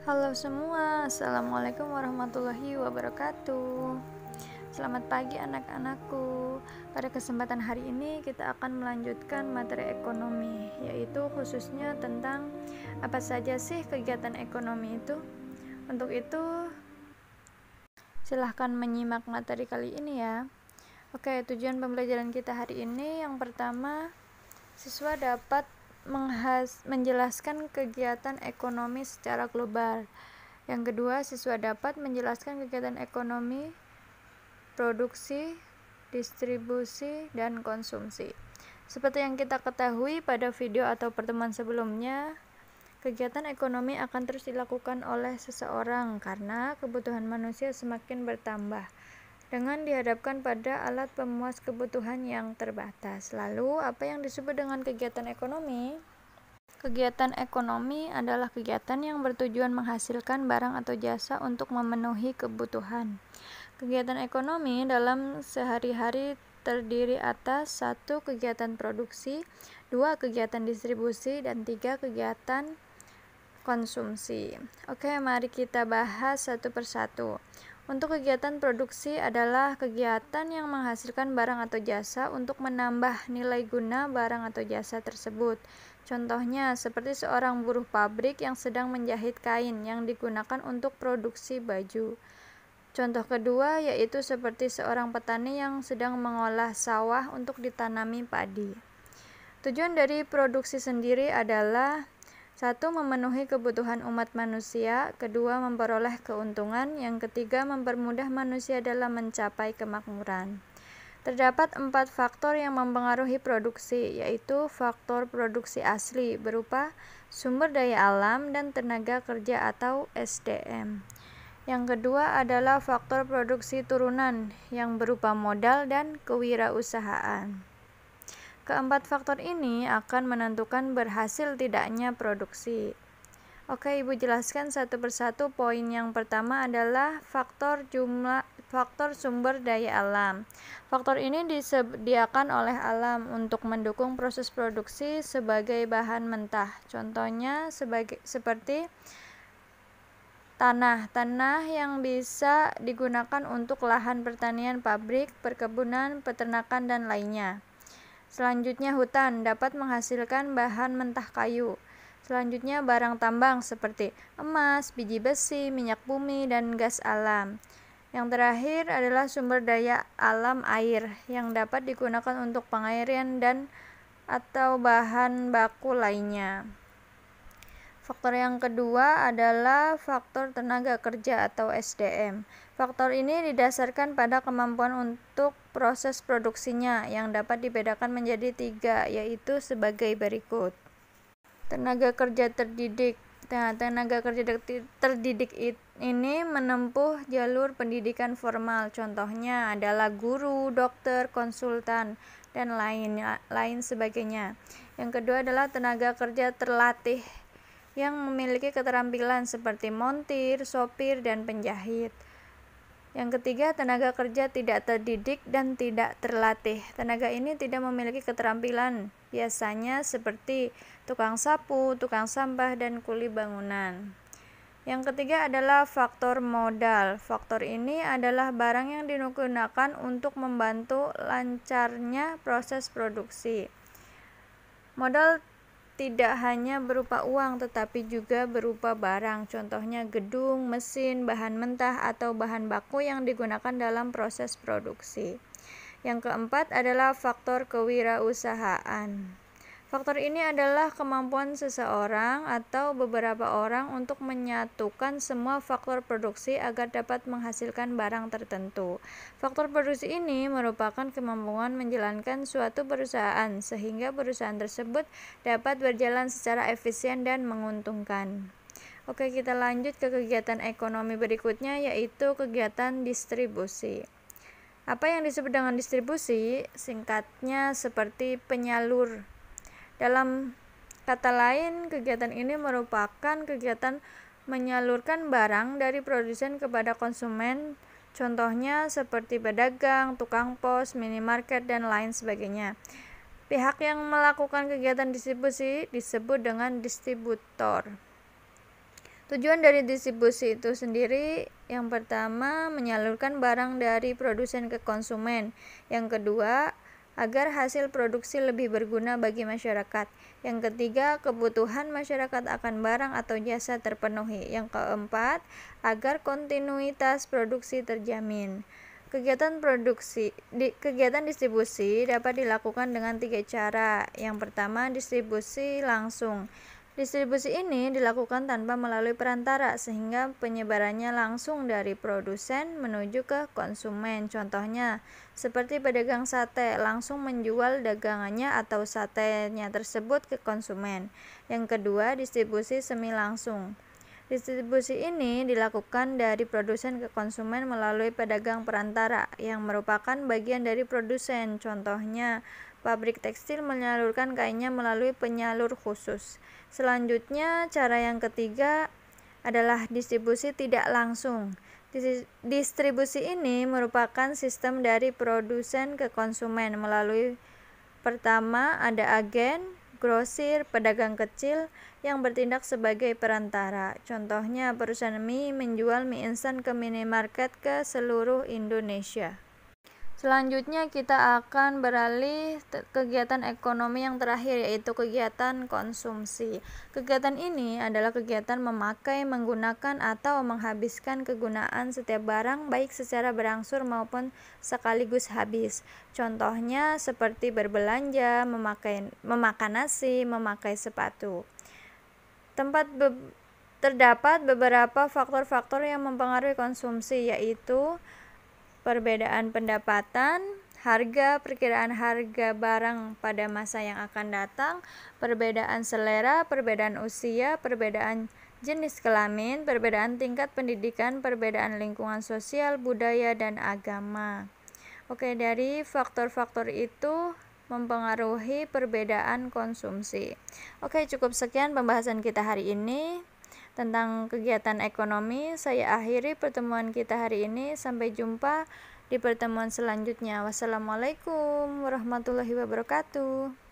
Halo semua, Assalamualaikum warahmatullahi wabarakatuh. Selamat pagi anak-anakku. Pada kesempatan hari ini kita akan melanjutkan materi ekonomi, yaitu khususnya tentang apa saja sih kegiatan ekonomi itu. Untuk itu, silahkan menyimak materi kali ini ya. Oke, tujuan pembelajaran kita hari ini yang pertama, siswa dapat menjelaskan kegiatan ekonomi secara global. Yang kedua, siswa dapat menjelaskan kegiatan ekonomi, produksi, distribusi, dan konsumsi. Seperti yang kita ketahui pada video atau pertemuan sebelumnya, kegiatan ekonomi akan terus dilakukan oleh seseorang karena kebutuhan manusia semakin bertambah dengan dihadapkan pada alat pemuas kebutuhan yang terbatas. Lalu, apa yang disebut dengan kegiatan ekonomi? Kegiatan ekonomi adalah kegiatan yang bertujuan menghasilkan barang atau jasa untuk memenuhi kebutuhan. Kegiatan ekonomi dalam sehari-hari terdiri atas 1. Kegiatan produksi, 2. Kegiatan distribusi, dan 3. Kegiatan konsumsi. Oke, mari kita bahas satu persatu. Untuk kegiatan produksi adalah kegiatan yang menghasilkan barang atau jasa untuk menambah nilai guna barang atau jasa tersebut. Contohnya, seperti seorang buruh pabrik yang sedang menjahit kain yang digunakan untuk produksi baju. Contoh kedua yaitu seperti seorang petani yang sedang mengolah sawah untuk ditanami padi. Tujuan dari produksi sendiri adalah 1. Memenuhi kebutuhan umat manusia, kedua memperoleh keuntungan, yang ketiga mempermudah manusia dalam mencapai kemakmuran. Terdapat 4 faktor yang mempengaruhi produksi, yaitu faktor produksi asli berupa sumber daya alam dan tenaga kerja atau SDM. Yang kedua adalah faktor produksi turunan yang berupa modal dan kewirausahaan. Keempat faktor ini akan menentukan berhasil tidaknya produksi. Oke, Ibu jelaskan satu persatu. Poin yang pertama adalah faktor sumber daya alam. Faktor ini disediakan oleh alam untuk mendukung proses produksi sebagai bahan mentah. Contohnya seperti tanah yang bisa digunakan untuk lahan pertanian, pabrik, perkebunan, peternakan, dan lainnya. Selanjutnya, hutan dapat menghasilkan bahan mentah kayu. Selanjutnya, barang tambang seperti emas, biji besi, minyak bumi, dan gas alam. Yang terakhir adalah sumber daya alam air yang dapat digunakan untuk pengairan dan atau bahan baku lainnya. Faktor yang kedua adalah faktor tenaga kerja atau SDM. Faktor ini didasarkan pada kemampuan untuk proses produksinya yang dapat dibedakan menjadi 3, yaitu sebagai berikut. Tenaga kerja terdidik. Tenaga kerja terdidik ini menempuh jalur pendidikan formal. Contohnya adalah guru, dokter, konsultan, dan lain sebagainya. Yang kedua adalah tenaga kerja terlatih yang memiliki keterampilan seperti montir, sopir, dan penjahit. Yang ketiga, tenaga kerja tidak terdidik dan tidak terlatih. Tenaga ini tidak memiliki keterampilan, biasanya seperti tukang sapu, tukang sampah, dan kuli bangunan. Yang ketiga adalah faktor modal. Faktor ini adalah barang yang digunakan untuk membantu lancarnya proses produksi. Modal tidak hanya berupa uang tetapi juga berupa barang, contohnya gedung, mesin, bahan mentah, atau bahan baku yang digunakan dalam proses produksi. Yang keempat adalah faktor kewirausahaan. Faktor ini adalah kemampuan seseorang atau beberapa orang untuk menyatukan semua faktor produksi agar dapat menghasilkan barang tertentu. Faktor produksi ini merupakan kemampuan menjalankan suatu perusahaan sehingga perusahaan tersebut dapat berjalan secara efisien dan menguntungkan. Oke, kita lanjut ke kegiatan ekonomi berikutnya, yaitu kegiatan distribusi. Apa yang disebut dengan distribusi? Singkatnya seperti penyalur. Dalam kata lain, kegiatan ini merupakan kegiatan menyalurkan barang dari produsen kepada konsumen, contohnya seperti pedagang, tukang pos, minimarket, dan lain sebagainya. Pihak yang melakukan kegiatan distribusi disebut dengan distributor. Tujuan dari distribusi itu sendiri, yang pertama menyalurkan barang dari produsen ke konsumen. Yang kedua, agar hasil produksi lebih berguna bagi masyarakat. Yang ketiga, kebutuhan masyarakat akan barang atau jasa terpenuhi. Yang keempat, agar kontinuitas produksi terjamin. Kegiatan distribusi dapat dilakukan dengan 3 cara. Yang pertama, distribusi langsung. Distribusi ini dilakukan tanpa melalui perantara, sehingga penyebarannya langsung dari produsen menuju ke konsumen. Contohnya, seperti pedagang sate langsung menjual dagangannya atau satenya tersebut ke konsumen. Yang kedua, distribusi semi langsung. Distribusi ini dilakukan dari produsen ke konsumen melalui pedagang perantara yang merupakan bagian dari produsen. Contohnya, pabrik tekstil menyalurkan kainnya melalui penyalur khusus. Selanjutnya, cara yang ketiga adalah distribusi tidak langsung. Distribusi ini merupakan sistem dari produsen ke konsumen melalui pertama ada agen, grosir, pedagang kecil yang bertindak sebagai perantara. Contohnya, perusahaan mie menjual mie instan ke minimarket ke seluruh Indonesia. Selanjutnya kita akan beralih kegiatan ekonomi yang terakhir, yaitu kegiatan konsumsi. Kegiatan ini adalah kegiatan memakai, menggunakan, atau menghabiskan kegunaan setiap barang baik secara berangsur maupun sekaligus habis. Contohnya seperti berbelanja, memakan nasi, memakai sepatu. Terdapat beberapa faktor-faktor yang mempengaruhi konsumsi, yaitu perbedaan pendapatan, harga, perkiraan harga barang pada masa yang akan datang, perbedaan selera, perbedaan usia, perbedaan jenis kelamin, perbedaan tingkat pendidikan, perbedaan lingkungan sosial, budaya, dan agama. Oke, dari faktor-faktor itu mempengaruhi perbedaan konsumsi. Oke, cukup sekian pembahasan kita hari ini tentang kegiatan ekonomi. Saya akhiri pertemuan kita hari ini. Sampai jumpa di pertemuan selanjutnya. Wassalamualaikum warahmatullahi wabarakatuh.